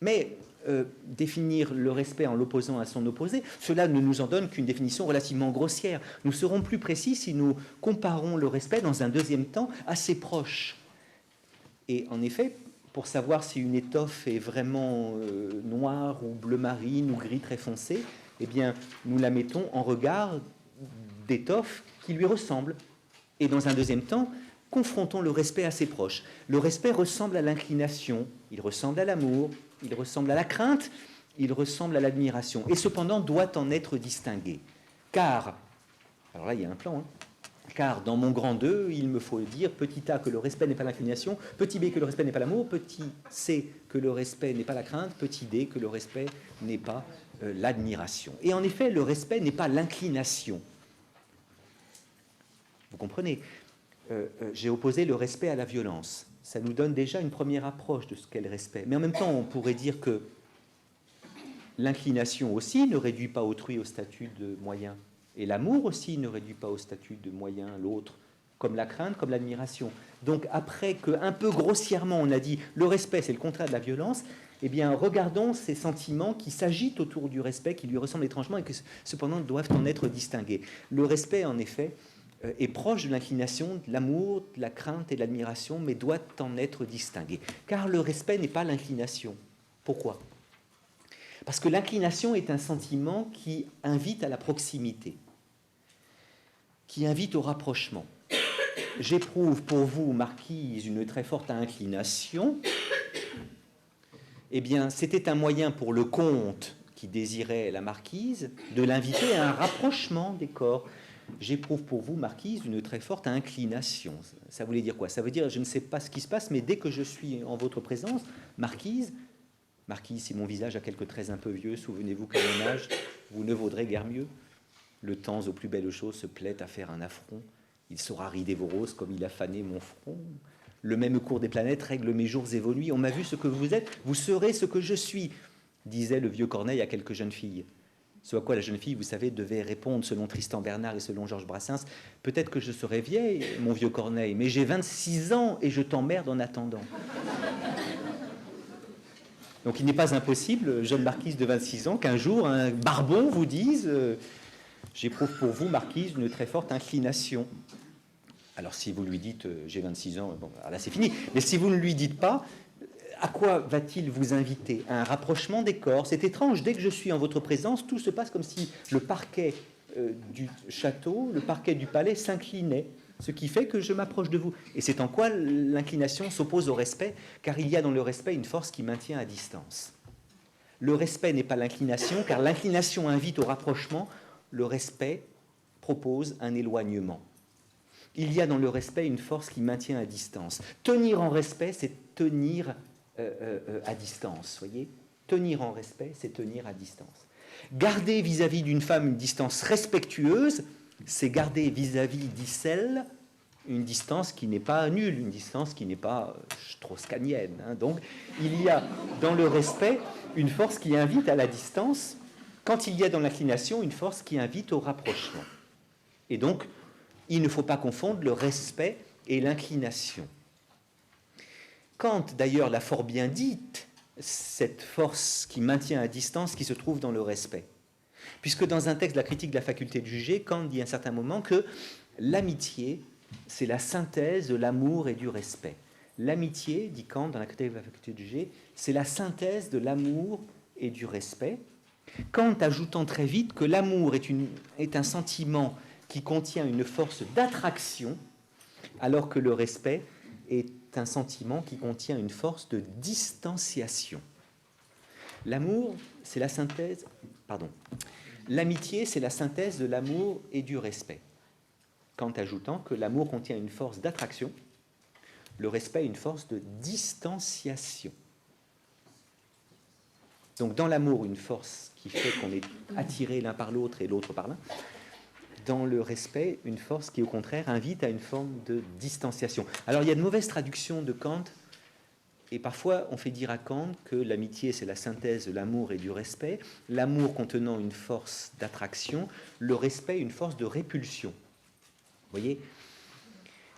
Mais définir le respect en l'opposant à son opposé, cela ne nous en donne qu'une définition relativement grossière. Nous serons plus précis si nous comparons le respect dans un deuxième temps à ses proches. Et en effet, pour savoir si une étoffe est vraiment noire ou bleu marine ou gris très foncé, eh bien, nous la mettons en regard d'étoffes qui lui ressemblent. Et dans un deuxième temps, confrontons le respect à ses proches. Le respect ressemble à l'inclination, il ressemble à l'amour, il ressemble à la crainte, il ressemble à l'admiration. Et cependant, doit en être distingué. Car, alors là, il y a un plan, hein, car dans mon grand 2, il me faut dire, petit a, que le respect n'est pas l'inclination, petit b, que le respect n'est pas l'amour, petit c, que le respect n'est pas la crainte, petit d, que le respect n'est pas l'admiration. Et en effet, le respect n'est pas l'inclination. Vous comprenez, j'ai opposé le respect à la violence. Ça nous donne déjà une première approche de ce qu'est le respect. Mais en même temps, on pourrait dire que l'inclination aussi ne réduit pas autrui au statut de moyen. Et l'amour aussi ne réduit pas au statut de moyen l'autre, comme la crainte, comme l'admiration. Donc après qu'un peu grossièrement on a dit le respect c'est le contraire de la violence, eh bien regardons ces sentiments qui s'agitent autour du respect, qui lui ressemblent étrangement et qui cependant doivent en être distingués. Le respect en effet est proche de l'inclination, de l'amour, de la crainte et de l'admiration, mais doit en être distingué. Car le respect n'est pas l'inclination. Pourquoi ? Parce que l'inclination est un sentiment qui invite à la proximité, qui invite au rapprochement. J'éprouve pour vous, marquise, une très forte inclination. Eh bien, c'était un moyen pour le comte qui désirait la marquise de l'inviter à un rapprochement des corps. J'éprouve pour vous, marquise, une très forte inclination. Ça voulait dire quoi? Ça veut dire, je ne sais pas ce qui se passe, mais dès que je suis en votre présence, marquise, si mon visage a quelques traits un peu vieux, souvenez-vous qu'à mon âge, vous ne vaudrez guère mieux. Le temps aux plus belles choses se plaît à faire un affront. Il saura rider vos roses comme il a fané mon front. Le même cours des planètes règle mes jours évolués. On m'a vu ce que vous êtes, vous serez ce que je suis, disait le vieux Corneille à quelques jeunes filles. Ce à quoi la jeune fille, vous savez, devait répondre selon Tristan Bernard et selon Georges Brassens. Peut-être que je serai vieille, mon vieux Corneille, mais j'ai 26 ans et je t'emmerde en attendant. Donc il n'est pas impossible, jeune marquise de 26 ans, qu'un jour un barbon vous dise j'éprouve pour vous, marquise, une très forte inclination. Alors si vous lui dites j'ai 26 ans, bon, là c'est fini. Mais si vous ne lui dites pas, à quoi va-t-il vous inviter? À un rapprochement des corps. C'est étrange, dès que je suis en votre présence, tout se passe comme si le parquet du château, le parquet du palais s'inclinait, ce qui fait que je m'approche de vous. Et c'est en quoi l'inclination s'oppose au respect, car il y a dans le respect une force qui maintient à distance. Le respect n'est pas l'inclination, car l'inclination invite au rapprochement, le respect propose un éloignement. Il y a dans le respect une force qui maintient à distance. Tenir en respect, c'est tenir à distance, voyez. Tenir en respect, c'est tenir à distance. Garder vis-à-vis d'une femme une distance respectueuse, c'est garder vis-à-vis d'Icelle une distance qui n'est pas nulle, une distance qui n'est pas strauss-kahnienne. Hein. Donc, il y a dans le respect une force qui invite à la distance, quand il y a dans l'inclination une force qui invite au rapprochement. Et donc, il ne faut pas confondre le respect et l'inclination. Kant, d'ailleurs, l'a fort bien dite, cette force qui maintient à distance qui se trouve dans le respect. Puisque dans un texte de la critique de la faculté de juger, Kant dit à un certain moment que l'amitié, c'est la synthèse de l'amour et du respect. L'amitié, dit Kant dans la critique de la faculté de juger, c'est la synthèse de l'amour et du respect. Kant ajoutant très vite que l'amour est un sentiment qui contient une force d'attraction, alors que le respect est un sentiment qui contient une force de distanciation. L'amour, c'est la synthèse... Pardon. L'amitié, c'est la synthèse de l'amour et du respect. Kant ajoutant que l'amour contient une force d'attraction, le respect une force de distanciation. Donc dans l'amour, une force qui fait qu'on est attiré l'un par l'autre et l'autre par l'un. Dans le respect, une force qui, au contraire, invite à une forme de distanciation. Alors, il y a de mauvaises traductions de Kant, et parfois, on fait dire à Kant que l'amitié, c'est la synthèse de l'amour et du respect, l'amour contenant une force d'attraction, le respect, une force de répulsion. Vous voyez?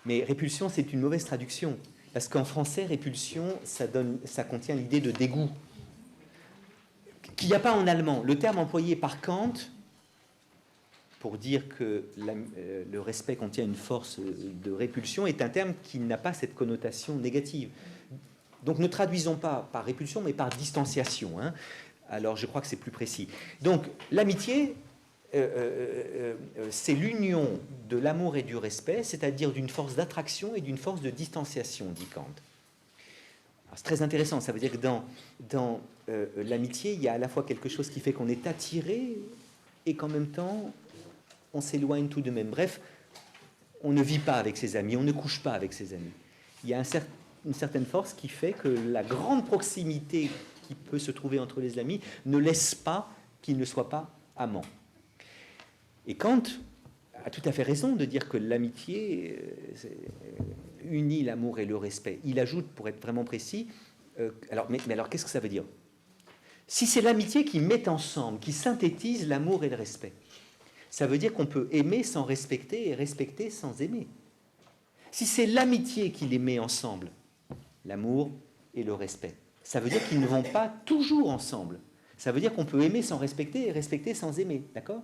Mais répulsion, c'est une mauvaise traduction, parce qu'en français, répulsion, ça contient l'idée de dégoût. qu'il n'y a pas en allemand. Le terme employé par Kant pour dire que le respect contient une force de répulsion est un terme qui n'a pas cette connotation négative. Donc ne traduisons pas par répulsion, mais par distanciation. Hein. Alors je crois que c'est plus précis. Donc l'amitié, c'est l'union de l'amour et du respect, c'est-à-dire d'une force d'attraction et d'une force de distanciation, dit Kant. C'est très intéressant, ça veut dire que dans l'amitié, il y a à la fois quelque chose qui fait qu'on est attiré et qu'en même temps, on s'éloigne tout de même. Bref, on ne vit pas avec ses amis, on ne couche pas avec ses amis. Il y a une certaine force qui fait que la grande proximité qui peut se trouver entre les amis ne laisse pas qu'ils ne soient pas amants. Et Kant a tout à fait raison de dire que l'amitié unit l'amour et le respect. Il ajoute, pour être vraiment précis, mais alors qu'est-ce que ça veut dire? Si c'est l'amitié qui met ensemble, qui synthétise l'amour et le respect, ça veut dire qu'on peut aimer sans respecter et respecter sans aimer. Si c'est l'amitié qui les met ensemble, l'amour et le respect, ça veut dire qu'ils ne vont pas toujours ensemble. Ça veut dire qu'on peut aimer sans respecter et respecter sans aimer, d'accord?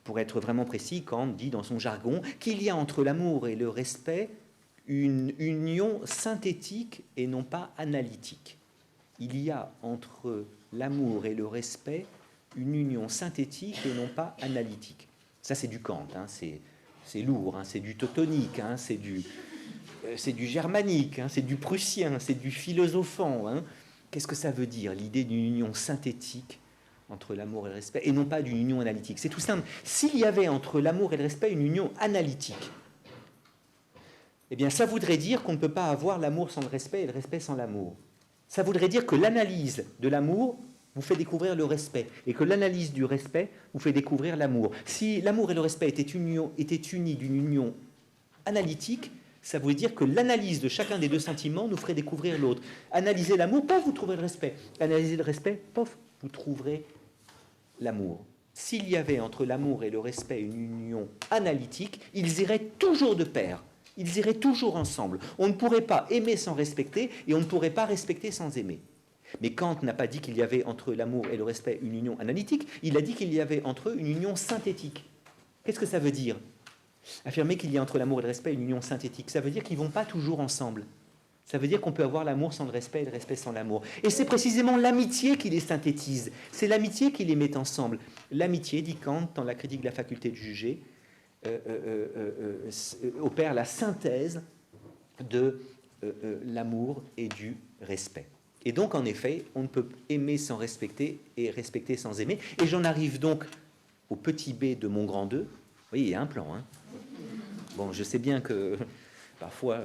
Pour être vraiment précis, Kant dit dans son jargon qu'il y a entre l'amour et le respect une union synthétique et non pas analytique. Il y a entre l'amour et le respect une union synthétique et non pas analytique. Ça, c'est du Kant, hein, c'est lourd, hein, c'est du teutonique, hein, c'est du germanique, hein, c'est du prussien, c'est du philosophant. Hein. Qu'est-ce que ça veut dire, l'idée d'une union synthétique entre l'amour et le respect, et non pas d'une union analytique? C'est tout simple. S'il y avait entre l'amour et le respect une union analytique, eh bien, ça voudrait dire qu'on ne peut pas avoir l'amour sans le respect et le respect sans l'amour. Ça voudrait dire que l'analyse de l'amour vous fait découvrir le respect, et que l'analyse du respect vous fait découvrir l'amour. Si l'amour et le respect étaient unis d'une union analytique, ça voulait dire que l'analyse de chacun des deux sentiments nous ferait découvrir l'autre. Analyser l'amour, pof, vous trouverez le respect. Analyser le respect, pof, vous trouverez l'amour. S'il y avait entre l'amour et le respect une union analytique, ils iraient toujours de pair. Ils iraient toujours ensemble. On ne pourrait pas aimer sans respecter et on ne pourrait pas respecter sans aimer. Mais Kant n'a pas dit qu'il y avait entre l'amour et le respect une union analytique, il a dit qu'il y avait entre eux une union synthétique. Qu'est-ce que ça veut dire? Affirmer qu'il y a entre l'amour et le respect une union synthétique, ça veut dire qu'ils ne vont pas toujours ensemble. Ça veut dire qu'on peut avoir l'amour sans le respect et le respect sans l'amour. Et c'est précisément l'amitié qui les synthétise, c'est l'amitié qui les met ensemble. L'amitié, dit Kant dans la critique de la faculté de juger, opère la synthèse de l'amour et du respect. Et donc, en effet, on ne peut aimer sans respecter et respecter sans aimer. Et j'en arrive donc au petit b de mon grand 2. Vous voyez, il y a un plan. Hein. Bon, je sais bien que parfois,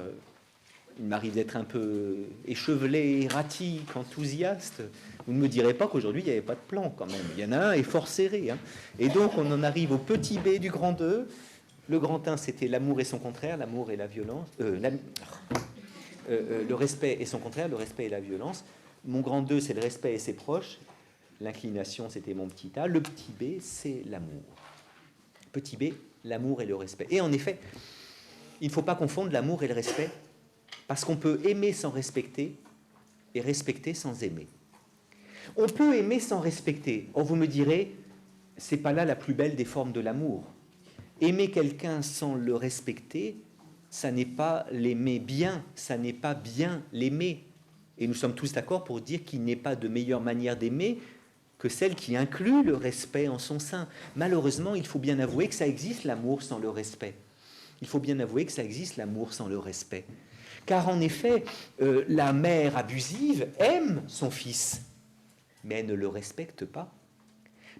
il m'arrive d'être un peu échevelé, erratique, enthousiaste. Vous ne me direz pas qu'aujourd'hui, il n'y avait pas de plan quand même. Il y en a un et fort serré. Hein. Et donc, on en arrive au petit b du grand 2. Le grand 1, c'était l'amour et son contraire, l'amour et la violence. Le respect et son contraire, le respect et la violence. Mon grand 2, c'est le respect et ses proches. L'inclination, c'était mon petit a. Le petit b, c'est l'amour. Petit b, l'amour et le respect. Et en effet, il ne faut pas confondre l'amour et le respect, parce qu'on peut aimer sans respecter et respecter sans aimer. On peut aimer sans respecter. Or, vous me direz, c'est pas là la plus belle des formes de l'amour. Aimer quelqu'un sans le respecter, ça n'est pas l'aimer bien, ça n'est pas bien l'aimer. Et nous sommes tous d'accord pour dire qu'il n'est pas de meilleure manière d'aimer que celle qui inclut le respect en son sein. Malheureusement, il faut bien avouer que ça existe l'amour sans le respect. Il faut bien avouer que ça existe l'amour sans le respect. Car en effet, la mère abusive aime son fils, mais elle ne le respecte pas.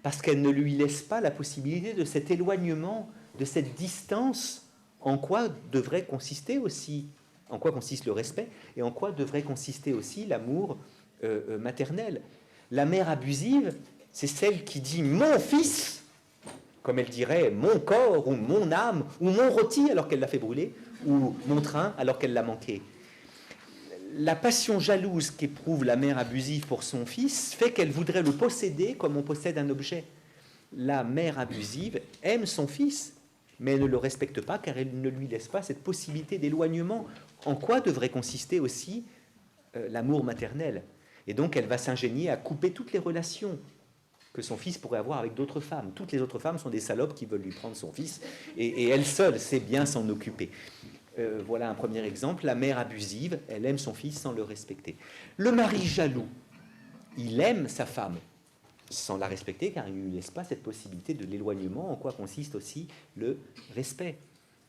Parce qu'elle ne lui laisse pas la possibilité de cet éloignement, de cette distance. En quoi devrait consister aussi, en quoi consiste le respect et en quoi devrait consister aussi l'amour maternel. La mère abusive, c'est celle qui dit « mon fils », comme elle dirait « mon corps » ou « mon âme » ou « mon rôti » alors qu'elle l'a fait brûler, ou « mon train » alors qu'elle l'a manqué. La passion jalouse qu'éprouve la mère abusive pour son fils fait qu'elle voudrait le posséder comme on possède un objet. La mère abusive aime son fils, mais elle ne le respecte pas car elle ne lui laisse pas cette possibilité d'éloignement. En quoi devrait consister aussi l'amour maternel? Et donc elle va s'ingénier à couper toutes les relations que son fils pourrait avoir avec d'autres femmes. Toutes les autres femmes sont des salopes qui veulent lui prendre son fils, et elle seule sait bien s'en occuper. Voilà un premier exemple. La mère abusive, elle aime son fils sans le respecter. Le mari jaloux, il aime sa femme sans la respecter, car il ne lui laisse pas cette possibilité de l'éloignement, en quoi consiste aussi le respect.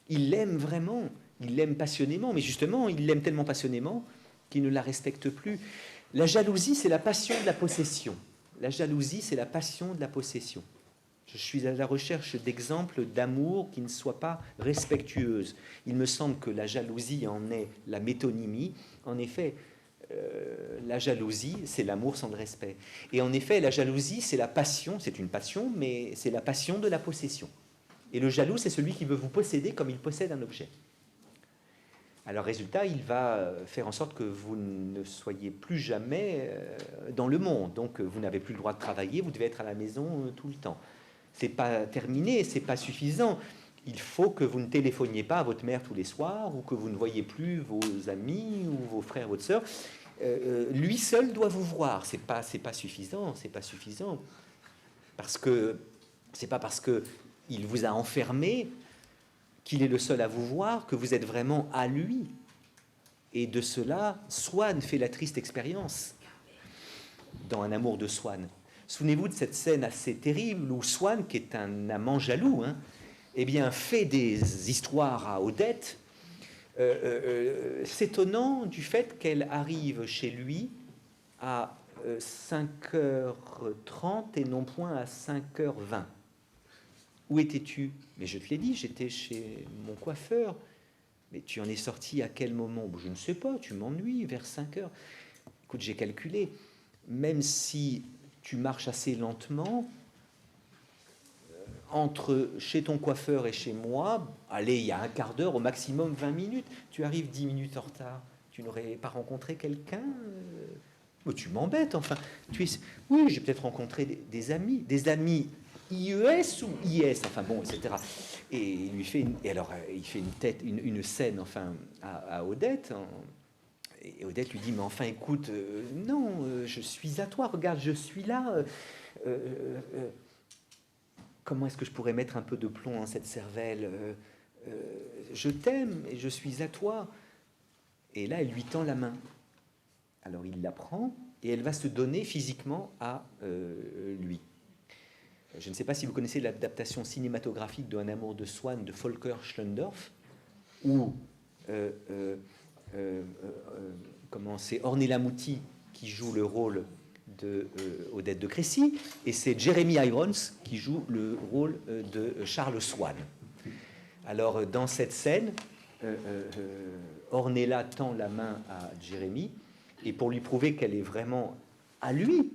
Il l'aime vraiment, il l'aime passionnément, mais justement, il l'aime tellement passionnément qu'il ne la respecte plus. La jalousie, c'est la passion de la possession. La jalousie, c'est la passion de la possession. Je suis à la recherche d'exemples d'amour qui ne soient pas respectueuses. Il me semble que la jalousie en est la métonymie. En effet, la jalousie, c'est l'amour sans le respect. Et en effet, la jalousie, c'est la passion, c'est une passion, mais c'est la passion de la possession. Et le jaloux, c'est celui qui veut vous posséder comme il possède un objet. Alors, résultat, il va faire en sorte que vous ne soyez plus jamais dans le monde. Donc, vous n'avez plus le droit de travailler, vous devez être à la maison tout le temps. C'est pas terminé, c'est pas suffisant. Il faut que vous ne téléphoniez pas à votre mère tous les soirs, ou que vous ne voyez plus vos amis ou vos frères, votre sœur. Lui seul doit vous voir. C'est pas suffisant, c'est pas suffisant. Parce que c'est pas parce que il vous a enfermé qu'il est le seul à vous voir, que vous êtes vraiment à lui. Et de cela, Swann fait la triste expérience dans Un amour de Swann. Souvenez-vous de cette scène assez terrible où Swann, qui est un amant jaloux, eh bien, fait des histoires à Odette, s'étonnant du fait qu'elle arrive chez lui à 5h30 et non point à 5h20. Où étais-tu? Mais je te l'ai dit, j'étais chez mon coiffeur. Mais tu en es sorti à quel moment? Je ne sais pas, tu m'ennuies, vers 5h. Écoute, j'ai calculé, même si tu marches assez lentement, entre chez ton coiffeur et chez moi, allez, il y a un quart d'heure, au maximum 20 minutes. Tu arrives 10 minutes en retard. Tu n'aurais pas rencontré quelqu'un? Tu m'embêtes, enfin. Oui, j'ai peut-être rencontré des amis IES ou IS, enfin bon, etc. Et il lui fait il fait une scène, enfin, à Odette. Et Odette lui dit, mais enfin, écoute, non, je suis à toi, regarde, je suis là. Comment est-ce que je pourrais mettre un peu de plomb dans cette cervelle? Je t'aime et je suis à toi. Et là, elle lui tend la main. Alors, il la prend et elle va se donner physiquement à lui. Je ne sais pas si vous connaissez l'adaptation cinématographique de Un amour de Swann de Volker Schlöndorff, où c'est Ornella Muti qui joue le rôle de Odette de Crécy, et c'est Jeremy Irons qui joue le rôle de Charles Swann. Alors, dans cette scène, Ornella tend la main à Jeremy, et pour lui prouver qu'elle est vraiment à lui,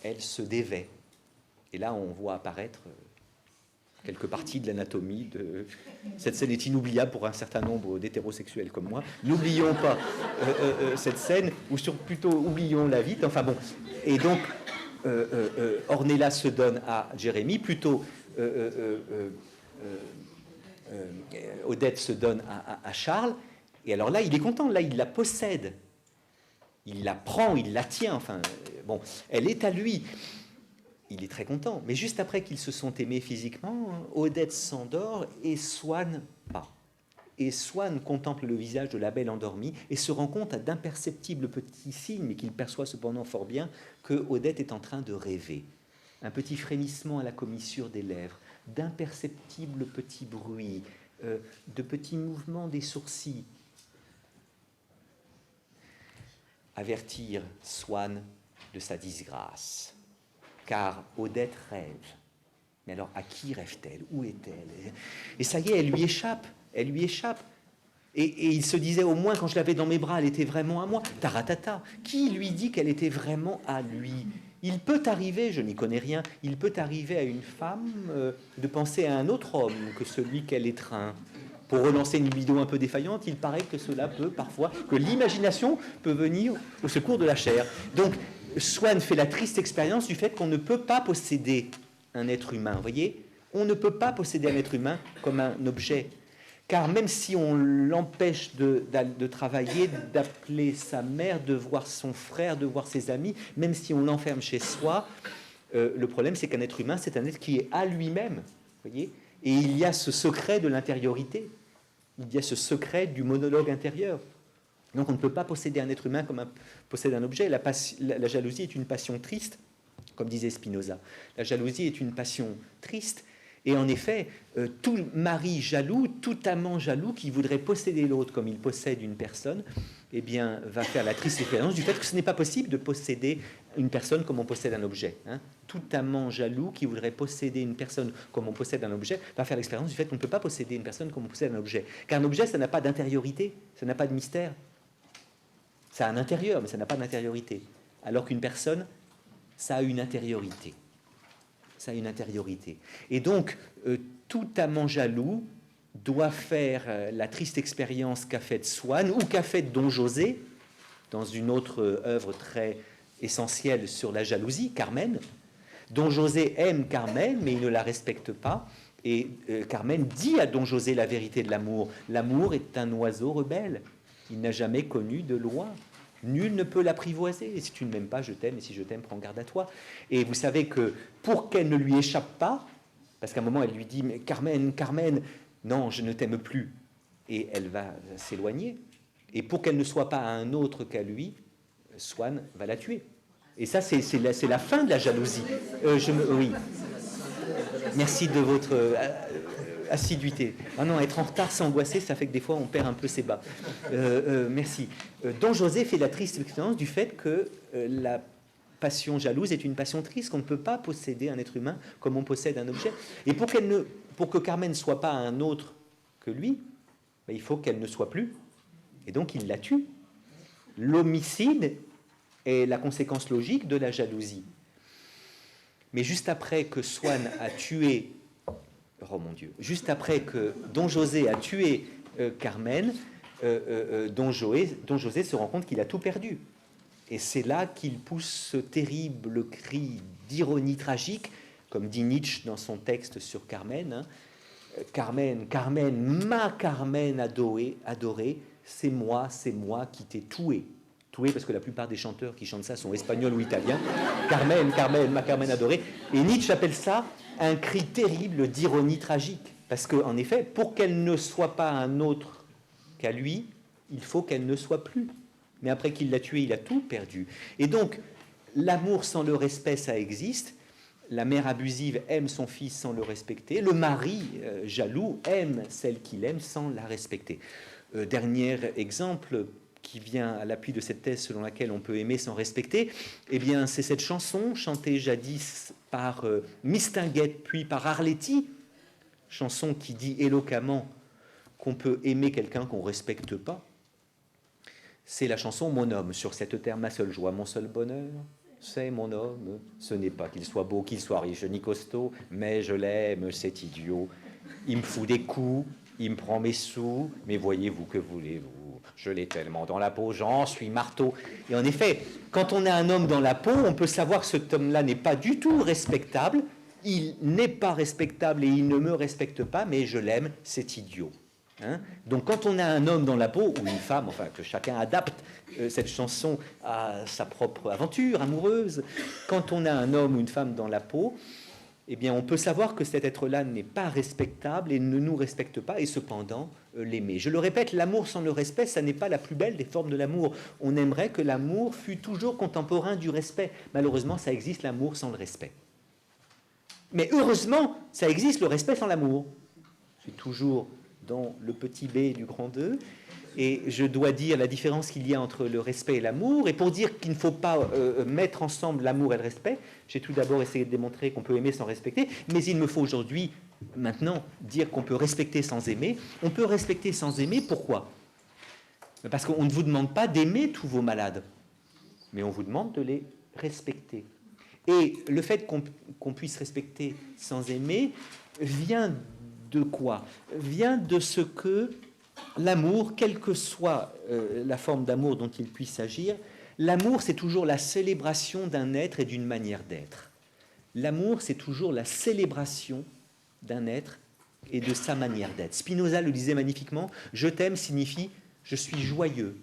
elle se dévêt. Et là, on voit apparaître quelques parties de l'anatomie de... Cette scène est inoubliable pour un certain nombre d'hétérosexuels comme moi. N'oublions pas cette scène, ou plutôt oublions la vite. Enfin bon. Et donc, Ornella se donne à Jérémie, plutôt Odette se donne à Charles. Et alors là, il est content. Là, il la possède. Il la prend, il la tient. Enfin, bon, elle est à lui. Il est très content. Mais juste après qu'ils se sont aimés physiquement, Odette s'endort et Swann pas. Et Swann contemple le visage de la belle endormie et se rend compte à d'imperceptibles petits signes, mais qu'il perçoit cependant fort bien, que Odette est en train de rêver. Un petit frémissement à la commissure des lèvres, d'imperceptibles petits bruits, de petits mouvements des sourcils. Avertir Swann de sa disgrâce. Car Odette rêve. Mais alors, à qui rêve-t-elle? Où est-elle? Et ça y est, elle lui échappe. Elle lui échappe. Et il se disait, au moins, quand je l'avais dans mes bras, elle était vraiment à moi. Taratata. Qui lui dit qu'elle était vraiment à lui? Il peut arriver, je n'y connais rien, il peut arriver à une femme de penser à un autre homme que celui qu'elle étreint. Pour relancer une libido un peu défaillante, il paraît que cela peut parfois, que l'imagination peut venir au secours de la chair. Donc, Swann fait la triste expérience du fait qu'on ne peut pas posséder un être humain. Vous voyez, on ne peut pas posséder un être humain comme un objet. Car même si on l'empêche de travailler, d'appeler sa mère, de voir son frère, de voir ses amis, même si on l'enferme chez soi, Le problème, c'est qu'un être humain, c'est un être qui est à lui-même, voyez. Et il y a ce secret de l'intériorité, il y a ce secret du monologue intérieur. Donc on ne peut pas posséder un être humain comme on possède un objet. La jalousie est une passion triste, comme disait Spinoza. La jalousie est une passion triste. Et en effet, tout mari jaloux, tout amant jaloux qui voudrait posséder l'autre comme il possède une personne, eh bien, va faire la triste expérience du fait que ce n'est pas possible de posséder une personne comme on possède un objet. Hein. Tout amant jaloux qui voudrait posséder une personne comme on possède un objet va faire l'expérience du fait qu'on ne peut pas posséder une personne comme on possède un objet. Car un objet, ça n'a pas d'intériorité, ça n'a pas de mystère. Ça a un intérieur, mais ça n'a pas d'intériorité. Alors qu'une personne, ça a une intériorité. Ça a une intériorité. Et donc, tout amant jaloux doit faire la triste expérience qu'a faite Swann ou qu'a faite Don José dans une autre œuvre très essentielle sur la jalousie, Carmen. Don José aime Carmen, mais il ne la respecte pas. Et Carmen dit à Don José la vérité de l'amour. L'amour est un oiseau rebelle. Il n'a jamais connu de loi. Nul ne peut l'apprivoiser. Et si tu ne m'aimes pas, je t'aime. Et si je t'aime, prends garde à toi. Et vous savez que pour qu'elle ne lui échappe pas, parce qu'à un moment, elle lui dit « Mais Carmen, Carmen, non, je ne t'aime plus. » Et elle va s'éloigner. Et pour qu'elle ne soit pas à un autre qu'à lui, Swann va la tuer. Et ça, c'est la fin de la jalousie. Oui. Merci de votre assiduité. Ah non, être en retard, s'angoisser, ça fait que des fois, on perd un peu ses bas. Merci. Don José fait la triste expérience du fait que la passion jalouse est une passion triste, qu'on ne peut pas posséder un être humain comme on possède un objet. Et pour que Carmen ne soit pas un autre que lui, ben, il faut qu'elle ne soit plus. Et donc, il la tue. L'homicide est la conséquence logique de la jalousie. Mais juste après que Swann a tué, oh mon Dieu, juste après que Don José a tué Carmen, Don José se rend compte qu'il a tout perdu. Et c'est là qu'il pousse ce terrible cri d'ironie tragique, comme dit Nietzsche dans son texte sur Carmen. Hein. Carmen, Carmen, ma Carmen adorée, c'est moi qui t'ai tué. Tué parce que la plupart des chanteurs qui chantent ça sont espagnols ou italiens. Carmen, Carmen, ma Carmen adorée. Et Nietzsche appelle ça un cri terrible d'ironie tragique. Parce qu'en effet, pour qu'elle ne soit pas un autre qu'à lui, il faut qu'elle ne soit plus. Mais après qu'il l'a tué, il a tout perdu. Et donc, l'amour sans le respect, ça existe. La mère abusive aime son fils sans le respecter. Le mari jaloux aime celle qu'il aime sans la respecter. Dernier exemple qui vient à l'appui de cette thèse selon laquelle on peut aimer sans respecter, eh bien, c'est cette chanson chantée jadis par Mistinguett puis par Arletty, chanson qui dit éloquemment qu'on peut aimer quelqu'un qu'on ne respecte pas. C'est la chanson « Mon homme », sur cette terre ma seule joie, mon seul bonheur, c'est mon homme. Ce n'est pas qu'il soit beau, qu'il soit riche ni costaud, mais je l'aime, cet idiot. Il me fout des coups, il me prend mes sous, mais voyez-vous, que voulez-vous? Je l'ai tellement dans la peau, j'en suis marteau. Et en effet, quand on a un homme dans la peau, on peut savoir que cet homme-là n'est pas du tout respectable. Il n'est pas respectable et il ne me respecte pas, mais je l'aime, c'est idiot. Hein? Donc quand on a un homme dans la peau, ou une femme, enfin que chacun adapte cette chanson à sa propre aventure amoureuse, quand on a un homme ou une femme dans la peau, eh bien on peut savoir que cet être-là n'est pas respectable et ne nous respecte pas, et cependant l'aimer. Je le répète, l'amour sans le respect, ça n'est pas la plus belle des formes de l'amour. On aimerait que l'amour fût toujours contemporain du respect. Malheureusement, ça existe l'amour sans le respect. Mais heureusement, ça existe le respect sans l'amour. C'est toujours dans le petit b du grand 2, et je dois dire la différence qu'il y a entre le respect et l'amour, et pour dire qu'il ne faut pas mettre ensemble l'amour et le respect, j'ai tout d'abord essayé de démontrer qu'on peut aimer sans respecter, mais il me faut aujourd'hui, maintenant, dire qu'on peut respecter sans aimer. On peut respecter sans aimer, pourquoi? Parce qu'on ne vous demande pas d'aimer tous vos malades, mais on vous demande de les respecter. Et le fait qu'on puisse respecter sans aimer vient de quoi? Vient de ce que l'amour, quelle que soit la forme d'amour dont il puisse s'agir, l'amour, c'est toujours la célébration d'un être et d'une manière d'être. L'amour, c'est toujours la célébration d'un être et de sa manière d'être. Spinoza le disait magnifiquement, « Je t'aime » signifie « je suis joyeux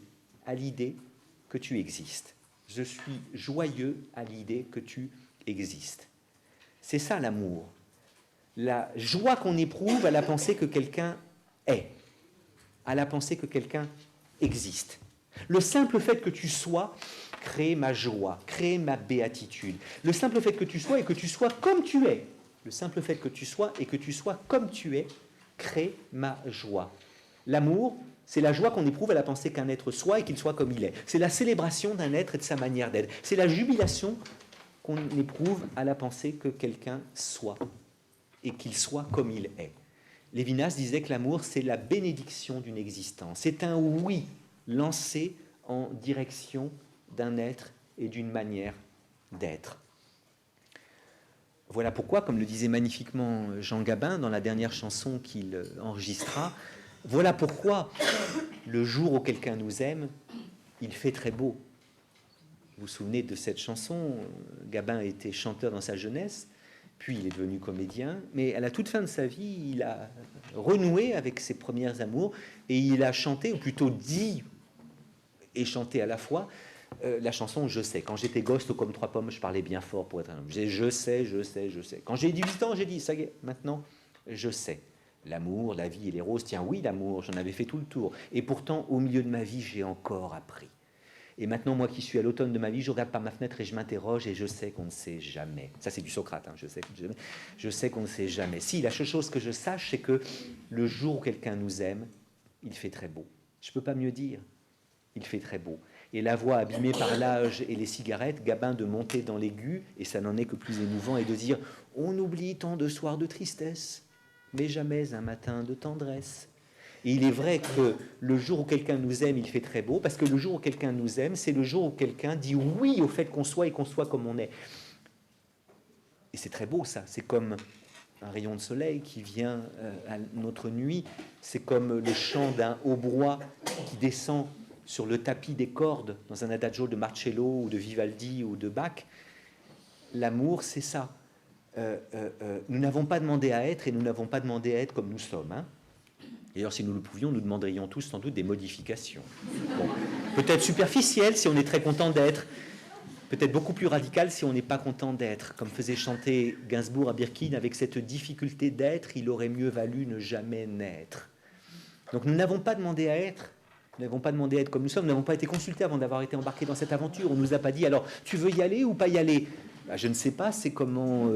à l'idée que tu existes ». Je suis joyeux à l'idée que tu existes. C'est ça l'amour. La joie qu'on éprouve à la pensée que quelqu'un est, à la pensée que quelqu'un existe. Le simple fait que tu sois crée ma joie, crée ma béatitude. Le simple fait que tu sois et que tu sois comme tu es, le simple fait que tu sois et que tu sois comme tu es, crée ma joie. L'amour, c'est la joie qu'on éprouve à la pensée qu'un être soit et qu'il soit comme il est. C'est la célébration d'un être et de sa manière d'être. C'est la jubilation qu'on éprouve à la pensée que quelqu'un soit et qu'il soit comme il est. Lévinas disait que l'amour, c'est la bénédiction d'une existence. C'est un oui lancé en direction d'un être et d'une manière d'être. Voilà pourquoi, comme le disait magnifiquement Jean Gabin dans la dernière chanson qu'il enregistra, voilà pourquoi le jour où quelqu'un nous aime, il fait très beau. Vous vous souvenez de cette chanson? Gabin était chanteur dans sa jeunesse, puis il est devenu comédien, mais à la toute fin de sa vie, il a renoué avec ses premières amours et il a chanté, ou plutôt dit et chanté à la fois, la chanson « Je sais ». Quand j'étais gosse, comme trois pommes, je parlais bien fort pour être un homme. Je sais, je sais, je sais. Quand j'ai 18 ans, j'ai dit « Ça y est, maintenant, je sais ». L'amour, la vie et les roses, tiens, oui, l'amour, j'en avais fait tout le tour. Et pourtant, au milieu de ma vie, j'ai encore appris. Et maintenant, moi qui suis à l'automne de ma vie, je regarde par ma fenêtre et je m'interroge et je sais qu'on ne sait jamais. Ça, c'est du Socrate, hein, je sais qu'on ne sait jamais. Si, la seule chose que je sache, c'est que le jour où quelqu'un nous aime, il fait très beau. Je ne peux pas mieux dire. Il fait très beau. Et la voix abîmée par l'âge et les cigarettes, Gabin de monter dans l'aigu, et ça n'en est que plus émouvant, et de dire « On oublie tant de soirs de tristesse, mais jamais un matin de tendresse ». Et il est vrai que le jour où quelqu'un nous aime, il fait très beau, parce que le jour où quelqu'un nous aime, c'est le jour où quelqu'un dit oui au fait qu'on soit et qu'on soit comme on est. Et c'est très beau, ça. C'est comme un rayon de soleil qui vient à notre nuit. C'est comme le chant d'un hautbois qui descend sur le tapis des cordes dans un adagio de Marcello ou de Vivaldi ou de Bach. L'amour, c'est ça. Nous n'avons pas demandé à être et nous n'avons pas demandé à être comme nous sommes. Hein. D'ailleurs, si nous le pouvions, nous demanderions tous sans doute des modifications. Bon, peut-être superficielles si on est très content d'être, peut-être beaucoup plus radicales si on n'est pas content d'être. Comme faisait chanter Gainsbourg à Birkin, avec cette difficulté d'être, il aurait mieux valu ne jamais naître. Donc nous n'avons pas demandé à être. Nous n'avons pas demandé à être comme nous sommes, nous n'avons pas été consultés avant d'avoir été embarqués dans cette aventure. On ne nous a pas dit, alors, tu veux y aller ou pas y aller? Ben, je ne sais pas, c'est comment...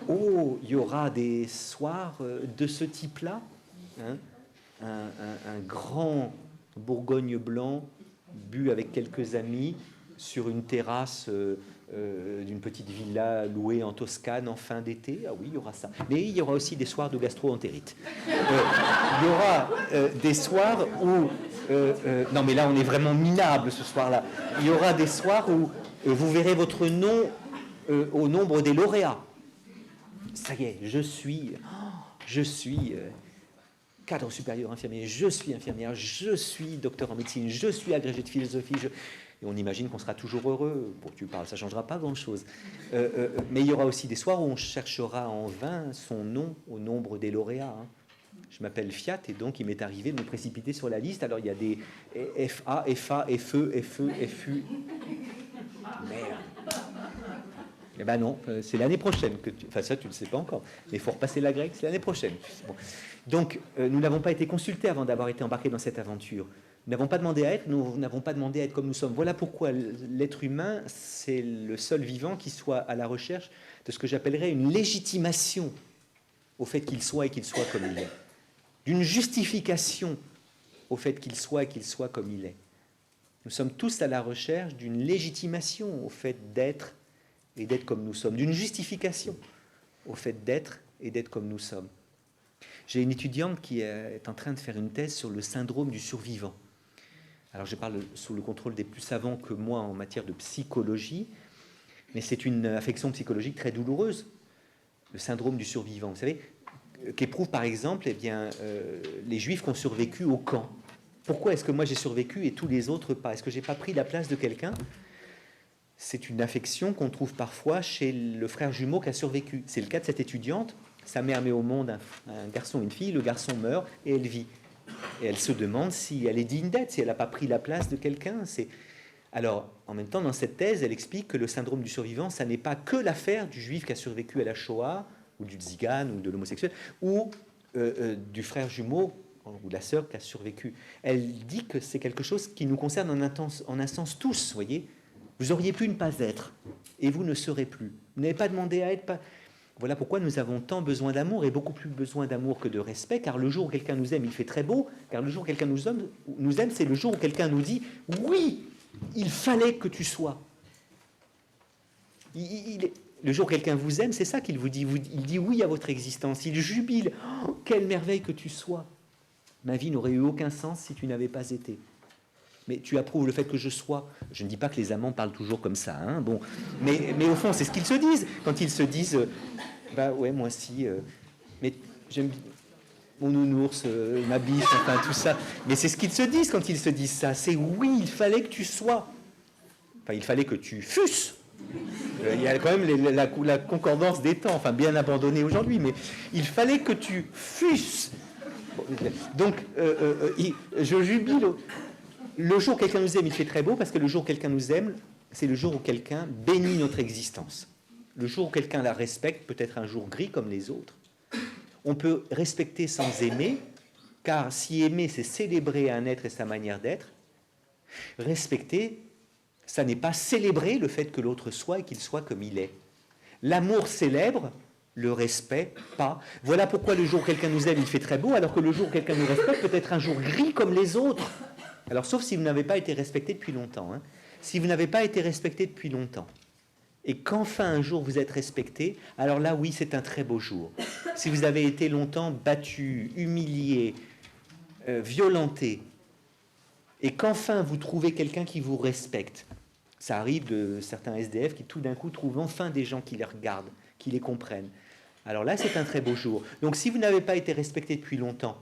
oh, il y aura des soirs de ce type-là, hein, un grand Bourgogne blanc, bu avec quelques amis, sur une terrasse d'une petite villa louée en Toscane en fin d'été. Ah oui, il y aura ça. Mais il y aura aussi des soirs de gastro-entérite. Il y aura des soirs où... non, mais là, on est vraiment minable ce soir-là. Il y aura des soirs où vous verrez votre nom au nombre des lauréats. Ça y est, je suis cadre supérieur infirmier, je suis infirmière, je suis docteur en médecine, je suis agrégé de philosophie. Et on imagine qu'on sera toujours heureux. Pour que tu parles, ça ne changera pas grand-chose. Mais il y aura aussi des soirs où on cherchera en vain son nom au nombre des lauréats. Hein. Je m'appelle Fiat et donc il m'est arrivé de me précipiter sur la liste. Alors il y a des FA, FA, FE, FE, FU. Merde. Eh ben non, c'est l'année prochaine que tu... Enfin ça tu ne le sais pas encore. Mais il faut repasser la grecque, c'est l'année prochaine. Bon. Donc nous n'avons pas été consultés avant d'avoir été embarqués dans cette aventure. Nous n'avons pas demandé à être, nous n'avons pas demandé à être comme nous sommes. Voilà pourquoi l'être humain, c'est le seul vivant qui soit à la recherche de ce que j'appellerais une légitimation au fait qu'il soit et qu'il soit comme il est. D'une justification au fait qu'il soit et qu'il soit comme il est. Nous sommes tous à la recherche d'une légitimation au fait d'être et d'être comme nous sommes, d'une justification au fait d'être et d'être comme nous sommes. J'ai une étudiante qui est en train de faire une thèse sur le syndrome du survivant. Alors je parle sous le contrôle des plus savants que moi en matière de psychologie, mais c'est une affection psychologique très douloureuse, le syndrome du survivant. Vous savez, qu'éprouvent par exemple les Juifs qui ont survécu au camp. Pourquoi est-ce que moi j'ai survécu et tous les autres pas? Est-ce que j'ai pas pris la place de quelqu'un? C'est une affection qu'on trouve parfois chez le frère jumeau qui a survécu. C'est le cas de cette étudiante. Sa mère met au monde un garçon et une fille, le garçon meurt et elle vit. Et elle se demande si elle est digne d'être, si elle n'a pas pris la place de quelqu'un. Alors, en même temps, dans cette thèse, elle explique que le syndrome du survivant, ça n'est pas que l'affaire du juif qui a survécu à la Shoah, ou du tzigane, ou de l'homosexuel, ou du frère jumeau, ou de la sœur qui a survécu. Elle dit que c'est quelque chose qui nous concerne en un sens tous, voyez. Vous auriez pu ne pas être, et vous ne serez plus. Vous n'avez pas demandé à être... Pas... Voilà pourquoi nous avons tant besoin d'amour, et beaucoup plus besoin d'amour que de respect, car le jour où quelqu'un nous aime, il fait très beau, car le jour où quelqu'un nous aime, c'est le jour où quelqu'un nous dit « Oui, il fallait que tu sois ». Le jour où quelqu'un vous aime, c'est ça qu'il vous dit. Il dit oui à votre existence, il jubile. Oh, quelle merveille que tu sois. Ma vie n'aurait eu aucun sens si tu n'avais pas été. Mais tu approuves le fait que je sois. Je ne dis pas que les amants parlent toujours comme ça, hein, bon. Mais au fond, c'est ce qu'ils se disent. Quand ils se disent, bah ouais, moi aussi, mais j'aime mon nounours, ma biche, enfin tout ça. Mais c'est ce qu'ils se disent quand ils se disent ça. C'est oui, il fallait que tu sois. Enfin, il fallait que tu fusses. Il y a quand même la concordance des temps, enfin bien abandonnée aujourd'hui, mais il fallait que tu fusses. Donc, je jubile. Le jour où quelqu'un nous aime, il fait très beau, parce que le jour où quelqu'un nous aime, c'est le jour où quelqu'un bénit notre existence. Le jour où quelqu'un la respecte peut être un jour gris comme les autres. On peut respecter sans aimer, car si aimer, c'est célébrer un être et sa manière d'être, respecter, ça n'est pas célébrer le fait que l'autre soit et qu'il soit comme il est. L'amour célèbre, le respect, pas. Voilà pourquoi le jour où quelqu'un nous aime, il fait très beau, alors que le jour où quelqu'un nous respecte peut être un jour gris comme les autres. Alors, sauf si vous n'avez pas été respecté depuis longtemps. Hein. Si vous n'avez pas été respecté depuis longtemps, et qu'enfin un jour vous êtes respecté, alors là, oui, c'est un très beau jour. Si vous avez été longtemps battu, humilié, violenté, et qu'enfin vous trouvez quelqu'un qui vous respecte, ça arrive de certains SDF qui tout d'un coup trouvent enfin des gens qui les regardent, qui les comprennent. Alors là, c'est un très beau jour. Donc si vous n'avez pas été respecté depuis longtemps,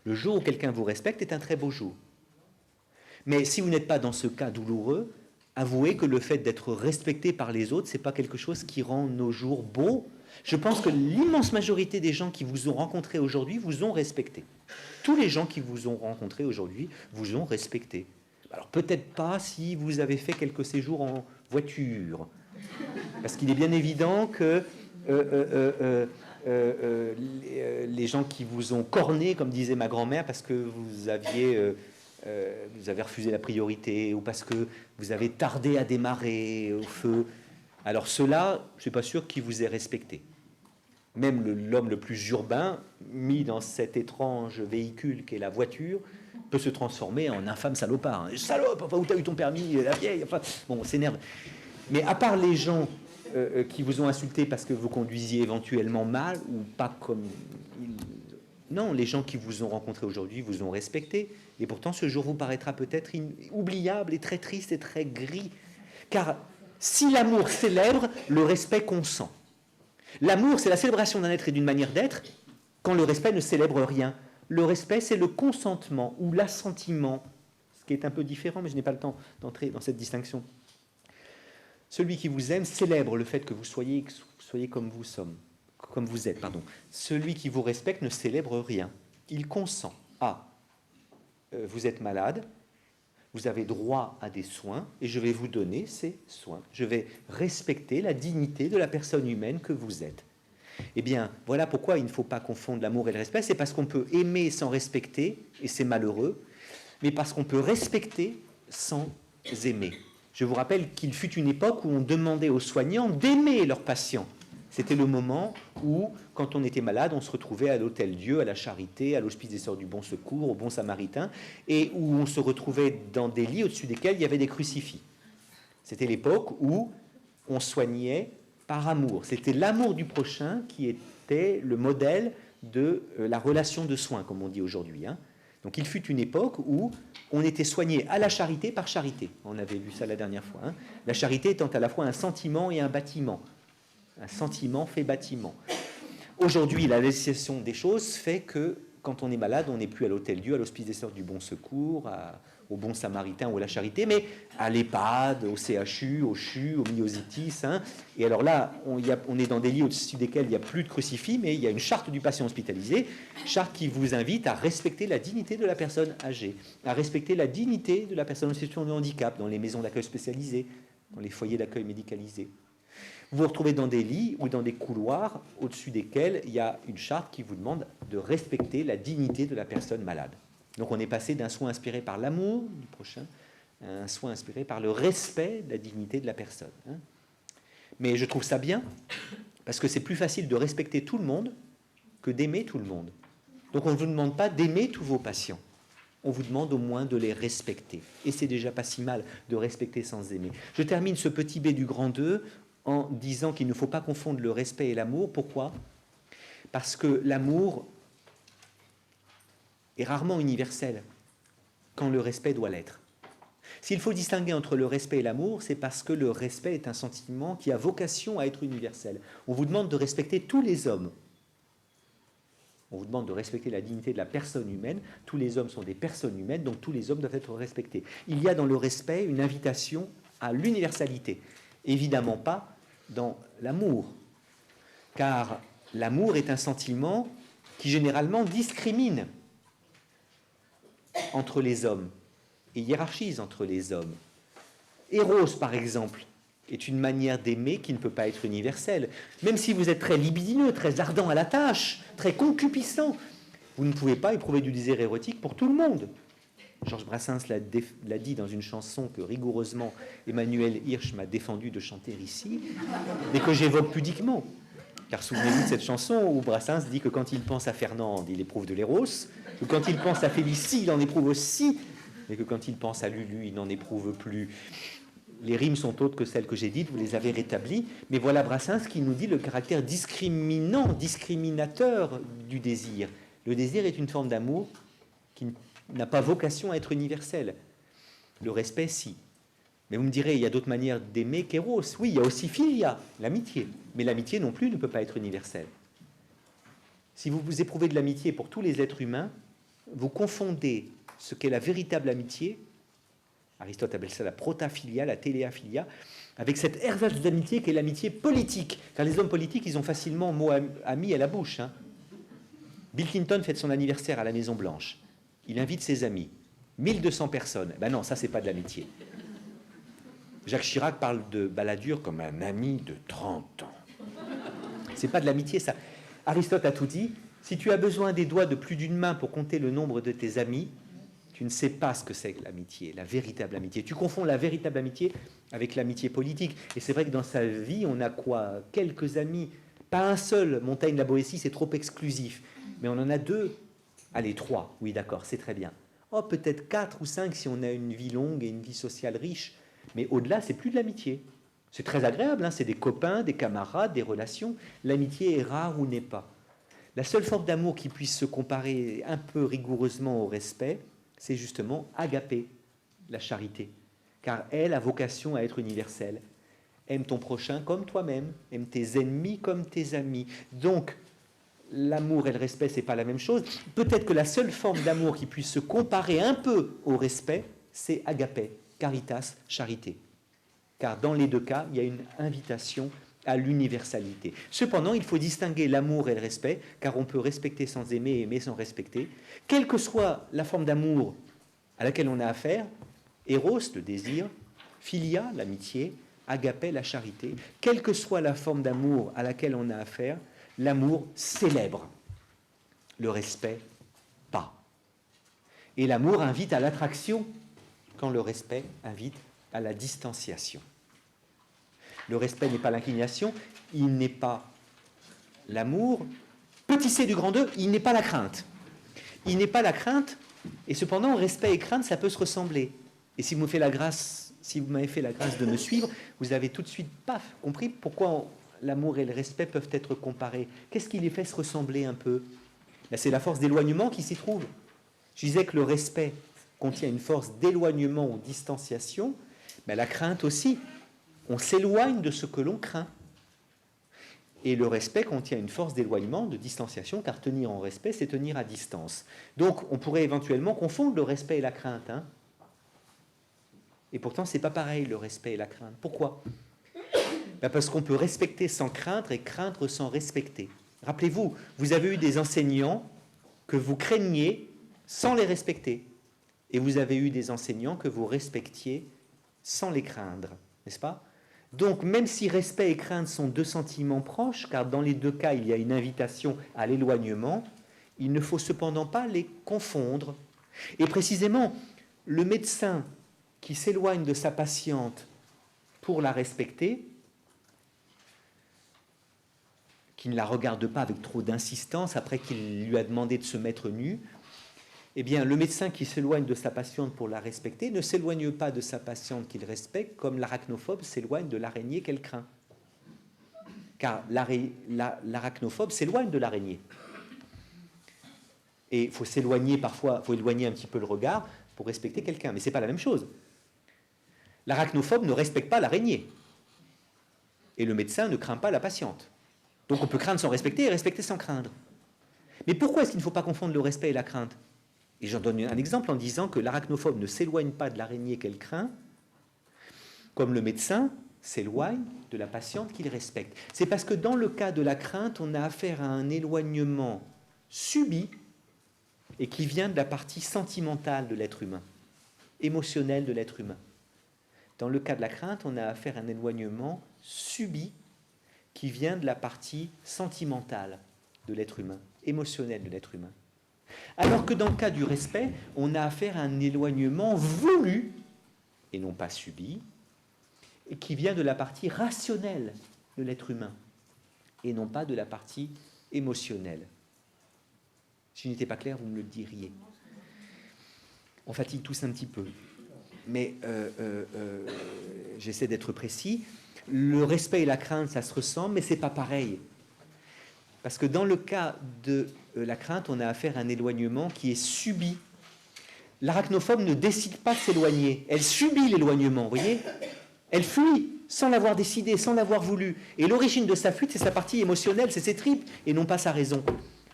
le jour où quelqu'un vous respecte est un très beau jour. Mais si vous n'êtes pas dans ce cas douloureux, avouez que le fait d'être respecté par les autres, c'est pas quelque chose qui rend nos jours beaux. Je pense que l'immense majorité des gens qui vous ont rencontré aujourd'hui vous ont respecté. Tous les gens qui vous ont rencontré aujourd'hui vous ont respecté. Alors peut-être pas si vous avez fait quelques séjours en voiture, parce qu'il est bien évident que les gens qui vous ont corné, comme disait ma grand-mère, parce que vous avez refusé la priorité, ou parce que vous avez tardé à démarrer au feu, alors ceux-là, je ne suis pas sûr qu'ils vous aient respecté. Même l'homme le plus urbain, mis dans cet étrange véhicule qu'est la voiture, peut se transformer en infâme salopard. Hein. Salope, enfin, où t'as eu ton permis, la vieille, enfin, bon, on s'énerve. Mais à part les gens qui vous ont insulté parce que vous conduisiez éventuellement mal, ou pas comme... Non, les gens qui vous ont rencontré aujourd'hui vous ont respecté. Et pourtant, ce jour vous paraîtra peut-être oubliable et très triste et très gris. Car si l'amour célèbre, le respect consent. L'amour, c'est la célébration d'un être et d'une manière d'être, quand le respect ne célèbre rien. Le respect, c'est le consentement ou l'assentiment, ce qui est un peu différent, mais je n'ai pas le temps d'entrer dans cette distinction. Celui qui vous aime célèbre le fait que vous soyez comme vous êtes. Celui qui vous respecte ne célèbre rien. Il consent à vous êtes malade, vous avez droit à des soins, et je vais vous donner ces soins. Je vais respecter la dignité de la personne humaine que vous êtes. Eh bien, voilà pourquoi il ne faut pas confondre l'amour et le respect. C'est parce qu'on peut aimer sans respecter, et c'est malheureux, mais parce qu'on peut respecter sans aimer. Je vous rappelle qu'il fut une époque où on demandait aux soignants d'aimer leurs patients. C'était le moment où, quand on était malade, on se retrouvait à l'Hôtel-Dieu, à la Charité, à l'Hospice des Sœurs du Bon Secours, au Bon Samaritain, et où on se retrouvait dans des lits au-dessus desquels il y avait des crucifix. C'était l'époque où on soignait par amour. C'était l'amour du prochain qui était le modèle de la relation de soins, comme on dit aujourd'hui. Hein. Donc il fut une époque où on était soigné à la charité par charité. On avait vu ça la dernière fois. Hein. La charité étant à la fois un sentiment et un bâtiment. Un sentiment fait bâtiment. Aujourd'hui, la législation des choses fait que quand on est malade, on n'est plus à l'Hôtel-Dieu, à l'Hospice des Sœurs du Bon Secours, au Bon Samaritain ou à la Charité, mais à l'EHPAD, au CHU, au CHU, au myositis. Hein. Et alors là, on est dans des lits au-dessus desquels il n'y a plus de crucifix, mais il y a une charte du patient hospitalisé, charte qui vous invite à respecter la dignité de la personne âgée, à respecter la dignité de la personne en situation de handicap, dans les maisons d'accueil spécialisées, dans les foyers d'accueil médicalisés. Vous vous retrouvez dans des lits ou dans des couloirs au-dessus desquels il y a une charte qui vous demande de respecter la dignité de la personne malade. Donc on est passé d'un soin inspiré par l'amour du prochain à un soin inspiré par le respect de la dignité de la personne. Hein. Mais je trouve ça bien, parce que c'est plus facile de respecter tout le monde que d'aimer tout le monde. Donc on ne vous demande pas d'aimer tous vos patients. On vous demande au moins de les respecter. Et c'est déjà pas si mal de respecter sans aimer. Je termine ce petit B du grand 2 en disant qu'il ne faut pas confondre le respect et l'amour. Pourquoi ? Parce que l'amour est rarement universel, quand le respect doit l'être. S'il faut distinguer entre le respect et l'amour, c'est parce que le respect est un sentiment qui a vocation à être universel. On vous demande de respecter tous les hommes. On vous demande de respecter la dignité de la personne humaine. Tous les hommes sont des personnes humaines, donc tous les hommes doivent être respectés. Il y a dans le respect une invitation à l'universalité. Évidemment pas dans l'amour, car l'amour est un sentiment qui généralement discrimine entre les hommes et hiérarchise entre les hommes. Eros, par exemple, est une manière d'aimer qui ne peut pas être universelle. Même si vous êtes très libidineux, très ardent à la tâche, très concupiscent, vous ne pouvez pas éprouver du désir érotique pour tout le monde. Georges Brassens l'a dit dans une chanson que rigoureusement Emmanuel Hirsch m'a défendu de chanter ici, mais que j'évoque pudiquement. Car souvenez-vous de cette chanson où Brassens dit que quand il pense à Fernande, il éprouve de l'éros, que quand il pense à Félicie, il en éprouve aussi, mais que quand il pense à Lulu, il n'en éprouve plus. Les rimes sont autres que celles que j'ai dites, vous les avez rétablies, mais voilà Brassens qui nous dit le caractère discriminant, discriminateur du désir. Le désir est une forme d'amour qui n'a pas vocation à être universelle. Le respect, si. Mais vous me direz, il y a d'autres manières d'aimer qu'éros. Oui, il y a aussi philia, l'amitié. Mais l'amitié non plus ne peut pas être universelle. Si vous éprouvez de l'amitié pour tous les êtres humains, vous confondez ce qu'est la véritable amitié, Aristote appelle ça la protaphilia, la téléaphilia, avec cette ersatz d'amitié qui est l'amitié politique. Car les hommes politiques, ils ont facilement mot ami à la bouche. Hein. Bill Clinton fête son anniversaire à la Maison-Blanche. Il invite ses amis. 1200 personnes. Ben non, ça, c'est pas de l'amitié. Jacques Chirac parle de Balladur comme un ami de 30 ans. C'est pas de l'amitié, ça. Aristote a tout dit. Si tu as besoin des doigts de plus d'une main pour compter le nombre de tes amis, tu ne sais pas ce que c'est que l'amitié, la véritable amitié. Tu confonds la véritable amitié avec l'amitié politique. Et c'est vrai que dans sa vie, on a quoi ? Quelques amis. Pas un seul. Montaigne, la Boétie, c'est trop exclusif. Mais on en a 2. Allez, 3. Oui, d'accord, c'est très bien. Oh, peut-être 4 ou 5 si on a une vie longue et une vie sociale riche. Mais au-delà, c'est plus de l'amitié. C'est très agréable, hein, c'est des copains, des camarades, des relations. L'amitié est rare ou n'est pas. La seule forme d'amour qui puisse se comparer un peu rigoureusement au respect, c'est justement agapé, la charité. Car elle a vocation à être universelle. Aime ton prochain comme toi-même, aime tes ennemis comme tes amis. Donc, l'amour et le respect, c'est pas la même chose. Peut-être que la seule forme d'amour qui puisse se comparer un peu au respect, c'est agapé, caritas, charité. Car dans les deux cas, il y a une invitation à l'universalité. Cependant, il faut distinguer l'amour et le respect, car on peut respecter sans aimer et aimer sans respecter. Quelle que soit la forme d'amour à laquelle on a affaire, Eros, le désir, Philia, l'amitié, Agapé, la charité, quelle que soit la forme d'amour à laquelle on a affaire, l'amour célèbre, le respect pas. Et l'amour invite à l'attraction, quand le respect invite à la distanciation. Le respect n'est pas l'inclination, il n'est pas l'amour. Petit c du grand 2, il n'est pas la crainte. Il n'est pas la crainte, et cependant, respect et crainte, ça peut se ressembler. Et si vous m'avez fait la grâce de me suivre, vous avez tout de suite, paf, compris pourquoi l'amour et le respect peuvent être comparés. Qu'est-ce qui les fait se ressembler un peu ? Là, c'est la force d'éloignement qui s'y trouve. Je disais que le respect contient une force d'éloignement ou distanciation, mais la crainte aussi. On s'éloigne de ce que l'on craint. Et le respect contient une force d'éloignement, de distanciation, car tenir en respect, c'est tenir à distance. Donc, on pourrait éventuellement confondre le respect et la crainte. Hein. Et pourtant, ce n'est pas pareil, le respect et la crainte. Pourquoi ? Ben parce qu'on peut respecter sans craindre et craindre sans respecter. Rappelez-vous, vous avez eu des enseignants que vous craigniez sans les respecter. Et vous avez eu des enseignants que vous respectiez sans les craindre, n'est-ce pas ? Donc, même si respect et crainte sont deux sentiments proches, car dans les deux cas, il y a une invitation à l'éloignement, il ne faut cependant pas les confondre. Et précisément, le médecin qui s'éloigne de sa patiente pour la respecter, qui ne la regarde pas avec trop d'insistance après qu'il lui a demandé de se mettre nue, eh bien, le médecin qui s'éloigne de sa patiente pour la respecter ne s'éloigne pas de sa patiente qu'il respecte comme l'arachnophobe s'éloigne de l'araignée qu'elle craint. Car l'arachnophobe s'éloigne de l'araignée. Et il faut s'éloigner parfois, il faut éloigner un petit peu le regard pour respecter quelqu'un. Mais ce n'est pas la même chose. L'arachnophobe ne respecte pas l'araignée. Et le médecin ne craint pas la patiente. Donc on peut craindre sans respecter et respecter sans craindre. Mais pourquoi est-ce qu'il ne faut pas confondre le respect et la crainte ? Et j'en donne un exemple en disant que l'arachnophobe ne s'éloigne pas de l'araignée qu'elle craint, comme le médecin s'éloigne de la patiente qu'il respecte. C'est parce que dans le cas de la crainte, on a affaire à un éloignement subi et qui vient de la partie sentimentale de l'être humain, émotionnelle de l'être humain. Dans le cas de la crainte, on a affaire à un éloignement subi qui vient de la partie sentimentale de l'être humain, émotionnelle de l'être humain. Alors que dans le cas du respect, on a affaire à un éloignement voulu, et non pas subi, et qui vient de la partie rationnelle de l'être humain, et non pas de la partie émotionnelle. Si je n'étais pas clair, vous me le diriez. On fatigue tous un petit peu, mais j'essaie d'être précis. Le respect et la crainte, ça se ressemble, mais ce n'est pas pareil. Parce que dans le cas de la crainte, on a affaire à un éloignement qui est subi. L'arachnophobe ne décide pas de s'éloigner. Elle subit l'éloignement, vous voyez ? Elle fuit sans l'avoir décidé, sans l'avoir voulu. Et l'origine de sa fuite, c'est sa partie émotionnelle, c'est ses tripes, et non pas sa raison.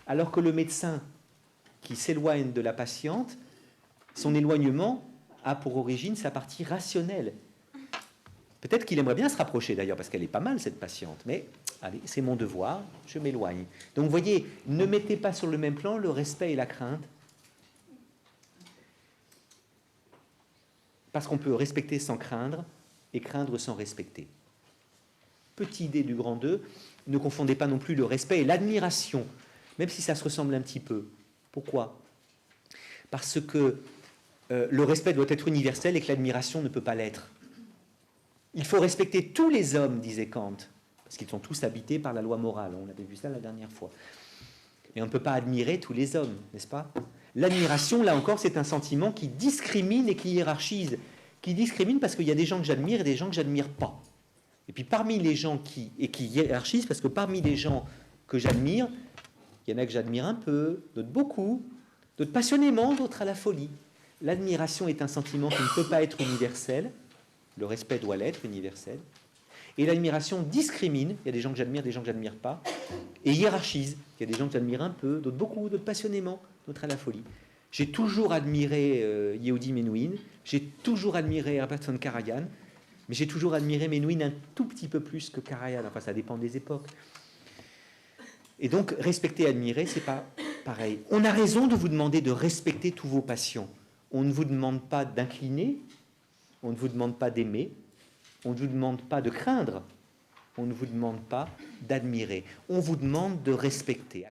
Alors que le médecin qui s'éloigne de la patiente, son éloignement a pour origine sa partie rationnelle. Peut-être qu'il aimerait bien se rapprocher d'ailleurs, parce qu'elle est pas mal cette patiente, mais allez, c'est mon devoir, je m'éloigne. Donc vous voyez, ne mettez pas sur le même plan le respect et la crainte, parce qu'on peut respecter sans craindre et craindre sans respecter. Petite idée du grand 2, ne confondez pas non plus le respect et l'admiration, même si ça se ressemble un petit peu. Pourquoi ? Parce que le respect doit être universel et que l'admiration ne peut pas l'être. Il faut respecter tous les hommes, disait Kant, parce qu'ils sont tous habités par la loi morale. On avait vu ça la dernière fois. Et on ne peut pas admirer tous les hommes, n'est-ce pas ? L'admiration, là encore, c'est un sentiment qui discrimine et qui hiérarchise. Qui discrimine parce qu'il y a des gens que j'admire et des gens que j'admire pas. Et puis parmi les gens qui hiérarchisent, parce que parmi les gens que j'admire, il y en a que j'admire un peu, d'autres beaucoup, d'autres passionnément, d'autres à la folie. L'admiration est un sentiment qui ne peut pas être universel. Le respect doit l'être universel. Et l'admiration discrimine. Il y a des gens que j'admire, des gens que j'admire pas. Et hiérarchise. Il y a des gens que j'admire un peu, d'autres beaucoup, d'autres passionnément, d'autres à la folie. J'ai toujours admiré Yehudi Menuhin. J'ai toujours admiré Herbert von Karajan. Mais j'ai toujours admiré Menuhin un tout petit peu plus que Karajan. Enfin, ça dépend des époques. Et donc, respecter et admirer, c'est pas pareil. On a raison de vous demander de respecter tous vos patients. On ne vous demande pas d'incliner. On ne vous demande pas d'aimer, on ne vous demande pas de craindre, on ne vous demande pas d'admirer, on vous demande de respecter.